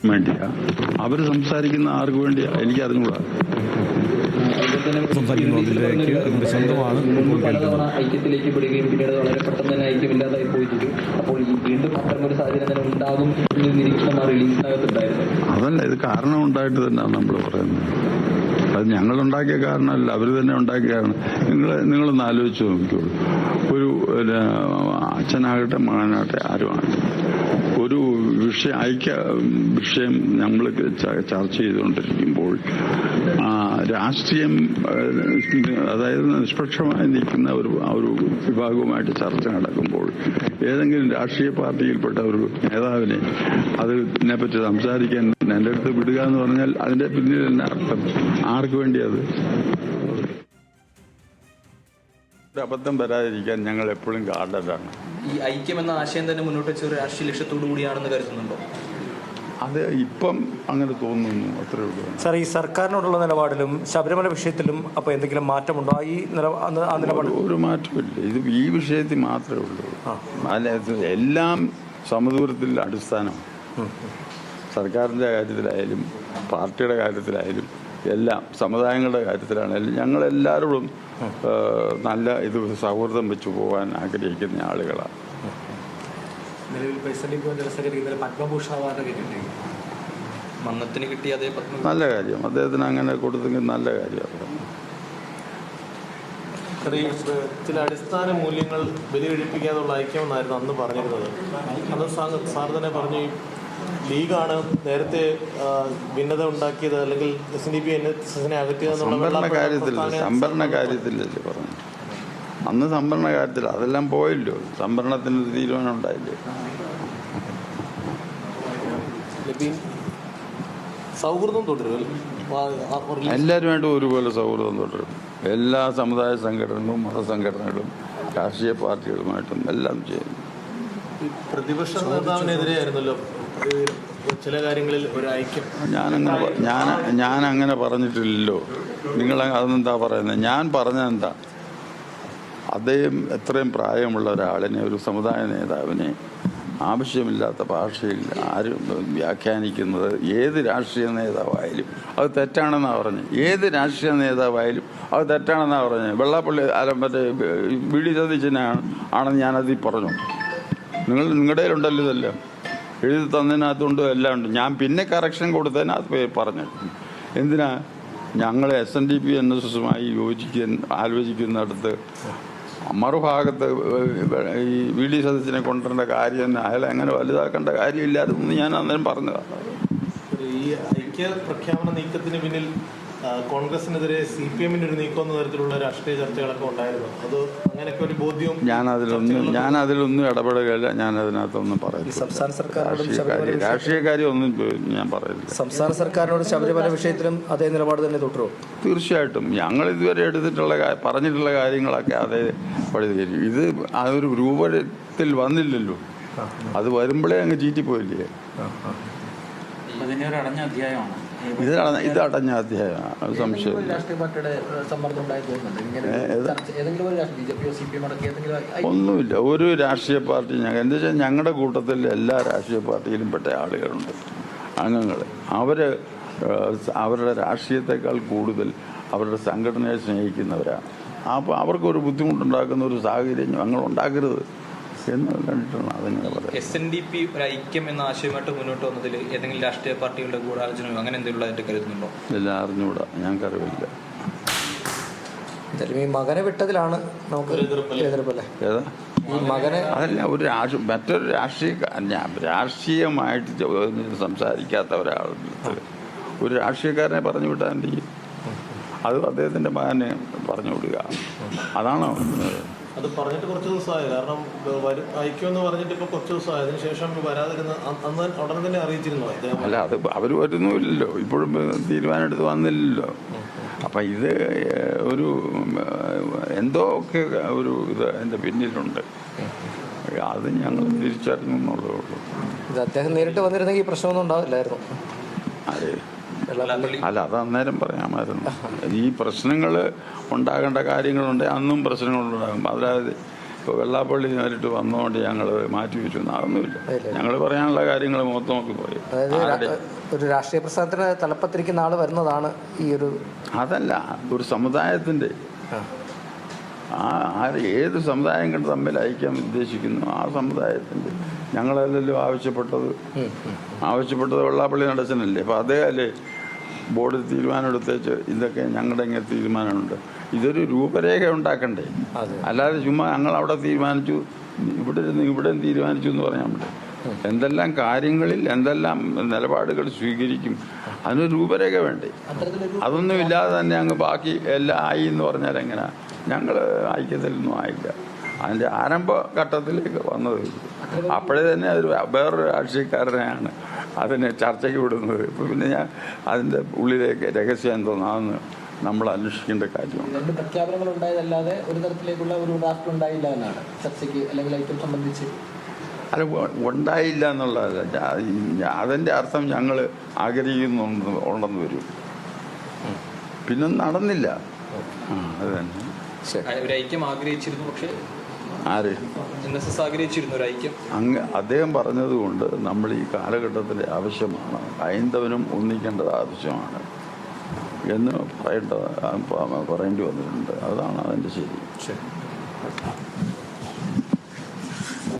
വേണ്ടിയാ അവർ സംസാരിക്കുന്ന ആർക്ക് വേണ്ടിയാ എനിക്ക് അറിഞ്ഞൂടാ. സംസാരിക്കുന്നതിലേക്ക് അതിന്റെ ശബ്ദമാണ് ഇപ്പോൾ കേൾക്കുന്നത്. ഐക്യത്തിലേക്ക് പെടുകയും പിന്നീട് വളരെ പെട്ടെന്ന് തന്നെ ഐക്യമില്ലാതായി പോയി ചെയ്തു. അപ്പോൾ ഈ വീണ്ടും അത്തരം ഒരു സാഹചര്യം തന്നെ ഉണ്ടാകും എന്നൊരു നിരീക്ഷണം ആ റിലീസിനകത്തുണ്ടായിരുന്നു. അതല്ല, ഇത് കാരണം ഉണ്ടായിട്ട് തന്നെയാണ് നമ്മൾ പറയുന്നത്. അത് ഞങ്ങളുണ്ടാക്കിയ കാരണമല്ല, അവർ തന്നെ ഉണ്ടാക്കിയ കാരണം. നിങ്ങളൊന്ന് ആലോചിച്ച് നോക്കിക്കോളൂ. ഒരു അച്ഛനാകട്ടെ മകനാകട്ടെ ആരുമാണ് ഒരു വിഷയം നമ്മൾ ചർച്ച ചെയ്തുകൊണ്ടിരിക്കുമ്പോൾ രാഷ്ട്രീയം, അതായത് നിഷ്പക്ഷമായി നിൽക്കുന്ന ഒരു വിഭാഗവുമായിട്ട് ചർച്ച നടക്കുമ്പോൾ ഏതെങ്കിലും രാഷ്ട്രീയ പാർട്ടിയിൽപ്പെട്ട ഒരു നേതാവിനെ അതിനെപ്പറ്റി സംസാരിക്കാൻ എൻ്റെ അടുത്ത് വിടുക എന്ന് പറഞ്ഞാൽ അതിന്റെ പിന്നിൽ തന്നെ അർത്ഥം ആർക്ക് വേണ്ടിയത്? ഒരു അബദ്ധം വരാതിരിക്കാൻ ഞങ്ങൾ എപ്പോഴും ഗാർഡറാണ്. ഈ ഐക്യം എന്ന ആശയം തന്നെ മുന്നോട്ട് വെച്ച ഒരു രാഷ്ട്രീയ ലക്ഷ്യത്തോടു കൂടിയാണെന്ന് കരുതുന്നുണ്ടോ? അത് ഇപ്പം അങ്ങനെ തോന്നുന്നു, അത്രേ ഉള്ളൂ. സാർ, ഈ സർക്കാരിനോടുള്ള നിലപാടിലും ശബരിമല വിഷയത്തിലും അപ്പോൾ എന്തെങ്കിലും മാറ്റമുണ്ടോ? ആ നിലപാട് ഒരു മാറ്റമില്ല. ഇത് ഈ വിഷയത്തിൽ മാത്രമേ ഉള്ളൂ. അല്ല, എല്ലാം സമദൂരത്തിൽ അടിസ്ഥാനം. സർക്കാരിൻ്റെ കാര്യത്തിലായാലും പാർട്ടിയുടെ കാര്യത്തിലായാലും എല്ലാം സമുദായങ്ങളുടെ കാര്യത്തിലാണെങ്കിലും ഞങ്ങളെല്ലാവരോടും നല്ല ഇത് സൗഹൃദം വെച്ച് പോകാൻ ആഗ്രഹിക്കുന്ന ആളുകളാണ്. മന്നത്തിന് കിട്ടിയ അതേ നല്ല കാര്യം, അദ്ദേഹത്തിന് അങ്ങനെ കൊടുത്തെങ്കിൽ നല്ല കാര്യമാണ്. ചില അടിസ്ഥാന മൂല്യങ്ങൾ ബലികഴിപ്പിക്കാതുള്ള ഐക്യമെന്നായിരുന്നു അന്ന് പറഞ്ഞിരുന്നത്. അന്ന് സാർ തന്നെ പറഞ്ഞു, ലീഗാണ് നേരത്തെ ഭിന്നത ഉണ്ടാക്കിയത്, അല്ലെങ്കിൽ SNDP അകറ്റിയതെന്നുള്ള സംഭരണ കാര്യത്തിലല്ലേ പറഞ്ഞു. അന്ന് സംഭരണ കാര്യത്തിൽ അതെല്ലാം പോയല്ലോ. സംഭരണത്തിന് തീരുമാനം ഉണ്ടായില്ലേ. സൗഹൃദം തുടരും, എല്ലാവരുമായിട്ടും ഒരുപോലെ സൗഹൃദം തുടരും. എല്ലാ സമുദായ സംഘടനകളും മതസംഘടനകളും രാഷ്ട്രീയ പാർട്ടികളുമായിട്ടും എല്ലാം ചെയ്യുന്നു. പ്രതിപക്ഷ നേതാവിനെതിരെയായിരുന്നല്ലോ ചില കാര്യങ്ങളിൽ ഒരു ഐക്യം. ഞാനങ്ങനെ പറഞ്ഞിട്ടില്ലല്ലോ. നിങ്ങൾ അതെന്താ പറയുന്നത്? ഞാൻ പറഞ്ഞതെന്താ, അദ്ദേഹം എത്രയും പ്രായമുള്ള ഒരാളിനെ, ഒരു സമുദായ നേതാവിനെ ആവശ്യമില്ലാത്ത ഭാഷയിൽ ആരും വ്യാഖ്യാനിക്കുന്നത് ഏത് രാഷ്ട്രീയ നേതാവായാലും അത് തെറ്റാണെന്നാണ് പറഞ്ഞത്. ഏത് രാഷ്ട്രീയ നേതാവായാലും അത് തെറ്റാണെന്നാണ് പറഞ്ഞത്. വെള്ളാപ്പള്ളി മറ്റേ VD സതീശനാണെന്ന് ഞാനതിൽ പറഞ്ഞു. നിങ്ങളുടെ കയ്യിലുണ്ടല്ലോ ഇതെല്ലാം, എഴുതി തന്നതിനകത്തുണ്ട്, എല്ലാം ഉണ്ട്. ഞാൻ പിന്നെ കറക്ഷൻ കൊടുത്തതിനകത്ത് പറഞ്ഞു. എന്തിനാ ഞങ്ങൾ SNDP NSSുമായി ആലോചിക്കുന്നിടത്ത് മറുഭാഗത്ത് ഈ VD സതീശനെ കൊണ്ടുവരേണ്ട കാര്യം തന്നെ അയാളെ അങ്ങനെ വലുതാക്കേണ്ട കാര്യമില്ലാതെന്ന് ഞാൻ അന്നേരം പറഞ്ഞതാണ്. ഈ ഐക്യ പ്രഖ്യാപന നീക്കത്തിന് പിന്നിൽ കോൺഗ്രസിനെതിരെ CPMന്റെ ഒരു നീക്കം എന്ന തരത്തിലുള്ള രാഷ്ട്രീയ ചർച്ചകളൊക്കെ ഉണ്ടായിരുന്നു. അത് അങ്ങനെയൊക്കെ ഒരു ബോധ്യവും ഞാൻ അതിലൊന്നും ഇടപെടുകയില്ല. ഞാൻ അതിനകത്തൊന്നും പറയില്ല. സംസ്ഥാന സർക്കാരിനോടും രാഷ്ട്രീയ കാര്യം ഒന്നും ഞാൻ പറയില്ല. സംസ്ഥാന സർക്കാരിനോട് ശബരിമല വിഷയത്തിലും അതേ നിലപാട് തന്നെ തുടരുമോ? തീർച്ചയായിട്ടും. ഞങ്ങൾ ഇതുവരെ പറഞ്ഞിട്ടുള്ള കാര്യങ്ങളൊക്കെ അതേ പടി തരും. ഇത് അതൊരു രൂപത്തിൽ വന്നില്ലല്ലോ. അത് വരുമ്പോഴേ അങ്ങ് ചീറ്റിപ്പോയില്ലേ. ഒരു അടഞ്ഞ അധ്യായമാണ് ഇത് അടഞ്ഞ അധ്യായമാണ്, സംശയം. ഒന്നുമില്ല. ഒരു രാഷ്ട്രീയ പാർട്ടി എന്താ വെച്ചാൽ ഞങ്ങളുടെ കൂട്ടത്തിൽ എല്ലാ രാഷ്ട്രീയ പാർട്ടിയിലും പെട്ട ആളുകളുണ്ട്, അംഗങ്ങൾ. അവരുടെ രാഷ്ട്രീയത്തെക്കാൾ കൂടുതൽ അവരുടെ സംഘടനയെ സ്നേഹിക്കുന്നവരാണ്. അപ്പോൾ അവർക്കൊരു ബുദ്ധിമുട്ടുണ്ടാക്കുന്ന ഒരു സാഹചര്യം ഞങ്ങൾ ഉണ്ടാക്കരുത് എന്ന് കണ്ടിട്ടാണ് അതിങ്ങനെ പറയുന്നത്. SNDP ഒരു ഐക്യം എന്ന ആശയമായിട്ട് മുന്നോട്ട് വന്നതിൽ ഏതെങ്കിലും രാഷ്ട്രീയ പാർട്ടികളുടെ ഗൂഢാലോചനയോ അങ്ങനെ എന്തെങ്കിലും കരുതുന്നുണ്ടോ? എല്ലാം അറിഞ്ഞുകൂടാ, ഞങ്ങൾക്കറിവില്ല. ഈ മകനെ വിട്ടതിലാണ് നമുക്ക് എതിർപ്പല്ലേ? ഏതാ ഈ മകനെ അതല്ല, മറ്റൊരു രാഷ്ട്രീയമായിട്ട് സംസാരിക്കാത്ത ഒരാളുടെ ഒരു രാഷ്ട്രീയക്കാരനെ പറഞ്ഞു വിട്ടാൽ എന്ത് ചെയ്യും? അത് അദ്ദേഹത്തിൻ്റെ മകനെ പറഞ്ഞു വിടുക. അതാണോ? അത് പറഞ്ഞിട്ട് കുറച്ച് ദിവസമായി. കാരണം ഐക്യം എന്ന് പറഞ്ഞിട്ട് ഇപ്പോൾ കുറച്ച് ദിവസമായി. അതിനുശേഷം വരാതിരുന്ന അന്ന് ഉടനെ തന്നെ അറിയിച്ചിരുന്നു അദ്ദേഹം. അല്ല, അത് അവർ വരുന്നുമില്ലല്ലോ, ഇപ്പോഴും തീരുമാനം എടുത്ത് വന്നില്ലല്ലോ. അപ്പം ഇത് ഒരു എന്തോ ഒക്കെ ഒരു ഇത് എൻ്റെ പിന്നിലുണ്ട്. അത് ഞങ്ങൾ തിരിച്ചറിഞ്ഞു എന്നുള്ളതേ ഉള്ളൂ. അദ്ദേഹം നേരിട്ട് വന്നിരുന്നെങ്കിൽ പ്രശ്നമൊന്നും ഉണ്ടാവില്ലായിരുന്നു. അതെ, അല്ല, അത് അന്നേരം പറയാമായിരുന്നു. ഈ പ്രശ്നങ്ങൾ ഉണ്ടാകേണ്ട കാര്യങ്ങളുണ്ട്, അന്നും പ്രശ്നങ്ങളുണ്ടാകും. അതായത് ഇപ്പോൾ വെള്ളാപ്പള്ളി നേരിട്ട് വന്നുകൊണ്ട് ഞങ്ങൾ മാറ്റി വെച്ചു അതൊന്നുമില്ല. ഞങ്ങൾ പറയാനുള്ള കാര്യങ്ങൾ മൊത്തം നോക്കി പോയി. അതായത് ഒരു രാഷ്ട്രീയ പ്രസ്ഥാനത്തിന് തലപ്പത്തിരിക്കുന്ന ആൾ വരുന്നതാണ് ഈ ഒരു അതല്ല, ഒരു സമുദായത്തിൻ്റെ ഏത് സമുദായങ്ങൾ തമ്മിൽ ഐക്യം ഉദ്ദേശിക്കുന്നു ആ സമുദായത്തിൻ്റെ ഞങ്ങളല്ലല്ലോ ആവശ്യപ്പെട്ടത് വെള്ളാപ്പള്ളി നടച്ചനല്ലേ. അപ്പോൾ അതേ ബോർഡ് തീരുമാനം എടുത്തേച്ച് ഇതൊക്കെ ഞങ്ങളുടെ ഇങ്ങനെ തീരുമാനമുണ്ട്. ഇതൊരു രൂപരേഖ ഉണ്ടാക്കണ്ടേ, അല്ലാതെ ചുമ്മാ ഞങ്ങളവിടെ തീരുമാനിച്ചു ഇവിടെ തീരുമാനിച്ചു എന്ന് പറയാൻ പറ്റും. എന്തെല്ലാം കാര്യങ്ങളിൽ എന്തെല്ലാം നിലപാടുകൾ സ്വീകരിക്കും അതിനൊരു രൂപരേഖ വേണ്ടേ. അതൊന്നും ഇല്ലാതെ തന്നെ അങ്ങ് ബാക്കി എല്ലാം ആയി എന്ന് പറഞ്ഞാൽ എങ്ങനെ? ഞങ്ങൾ ഐക്യത്തിലൊന്നും ആയില്ല. അതിൻ്റെ ആരംഭഘട്ടത്തിലേക്ക് വന്നത് അപ്പോഴേ തന്നെ അതൊരു വേറൊരു രാഷ്ട്രീയക്കാരനെയാണ് അതിനെ ചർച്ചയ്ക്ക് വിടുന്നത്. ഇപ്പോൾ പിന്നെ ഞാൻ അതിൻ്റെ ഉള്ളിലേക്ക് രഹസ്യം എന്തോന്നാന്ന് നമ്മൾ അന്വേഷിക്കേണ്ട കാര്യമാണ്. രണ്ട് പ്രഖ്യാപനങ്ങൾ ഉണ്ടായതല്ലാതെ ഒരു തരത്തിലേക്കുള്ള ഒരു ഡ്രാഫ്റ്റ് ഉണ്ടായില്ല എന്നാണ് ചർച്ചയ്ക്ക് അല്ലെങ്കിൽ ഐക്യം സംബന്ധിച്ച്. അത് ഉണ്ടായില്ല എന്നുള്ളതല്ല, അതിൻ്റെ അർത്ഥം ഞങ്ങൾ ആഗ്രഹിക്കുന്നുണ്ടെന്ന് വരും. പിന്നെ നടന്നില്ല. അത് തന്നെ. ഒരു ഐക്യം ആഗ്രഹിച്ചിരുന്നു, പക്ഷേ ആര് ആഗ്രഹിച്ചിരുന്നു ഒരു ഐക്യം. അദ്ദേഹം പറഞ്ഞതുകൊണ്ട് നമ്മൾ ഈ കാലഘട്ടത്തിൻ്റെ ആവശ്യമാണ്, ഹൈന്ദവനും ഒന്നിക്കേണ്ടത് ആവശ്യമാണ് എന്ന് പറയേണ്ടി വന്നിട്ടുണ്ട്. അതാണ് അതിൻ്റെ ശരി.